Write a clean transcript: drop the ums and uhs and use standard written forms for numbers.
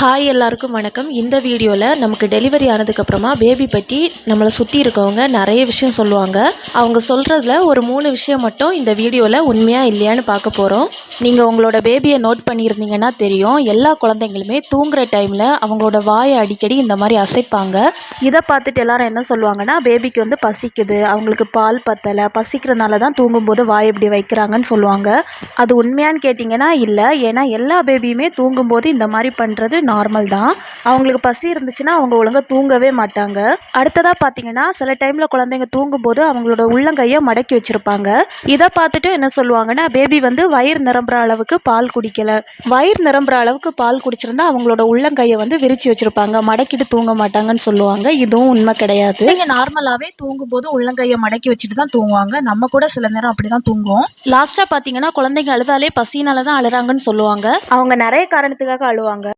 Hi எல்லாருக்கும் வணக்கம். இந்த வீடியோவில் நமக்கு டெலிவரி ஆனதுக்கப்புறமா பேபி பற்றி நம்மளை சுற்றி இருக்கவங்க நிறைய விஷயம் சொல்லுவாங்க. அவங்க சொல்கிறதுல ஒரு 3 விஷயம் மட்டும் இந்த வீடியோவில் உண்மையாக இல்லையான்னு பார்க்க போகிறோம். நீங்கள் உங்களோட பேபியை நோட் பண்ணியிருந்தீங்கன்னா தெரியும், எல்லா குழந்தைங்களுமே தூங்குகிற டைமில் அவங்களோட வாயை அடிக்கடி இந்த மாதிரி அசைப்பாங்க. இதை பார்த்துட்டு எல்லாரும் என்ன சொல்லுவாங்கன்னா, பேபிக்கு வந்து பசிக்குது, அவங்களுக்கு பால் பத்தலை, பசிக்கிறனால தான் தூங்கும்போது வாய் இப்படி வைக்கிறாங்கன்னு சொல்லுவாங்க. அது உண்மையான்னு கேட்டிங்கன்னா இல்லை. ஏன்னா எல்லா பேபியுமே தூங்கும்போது இந்த மாதிரி பண்ணுறது நார்மல் தான். அவங்களுக்கு பசி இருந்துச்சுன்னா அவங்க ஒழுங்காக தூங்கவே மாட்டாங்க. அடுத்ததாக பார்த்தீங்கன்னா, சில டைமில் குழந்தைங்க தூங்கும்போது அவங்களோட உள்ளங்கையை மடக்கி வச்சுருப்பாங்க. இதை பார்த்துட்டு என்ன சொல்லுவாங்கன்னா, பேபி வந்து வயிறு நிரம்புற அளவுக்கு பால் குடிக்கலை, வயிறு நிரம்புற அளவுக்கு பால் குடிச்சிருந்தா அவங்களோட உள்ளங்கையை வந்து விரிச்சு வச்சுருப்பாங்க, மடக்கிட்டு தூங்க மாட்டாங்கன்னு சொல்லுவாங்க. இதுவும் உண்மை கிடையாது. நீங்கள் நார்மலாகவே தூங்கும்போது உள்ளங்கையை மடக்கி வச்சுட்டு தான் தூங்குவாங்க. நம்ம கூட சில நேரம் அப்படி தான் தூங்குவோம். லாஸ்ட்டாக பார்த்தீங்கன்னா, குழந்தைங்க அழுதாலே பசினால தான் அழுறாங்கன்னு சொல்லுவாங்க. அவங்க நிறைய காரணத்துக்காக அழுவாங்க.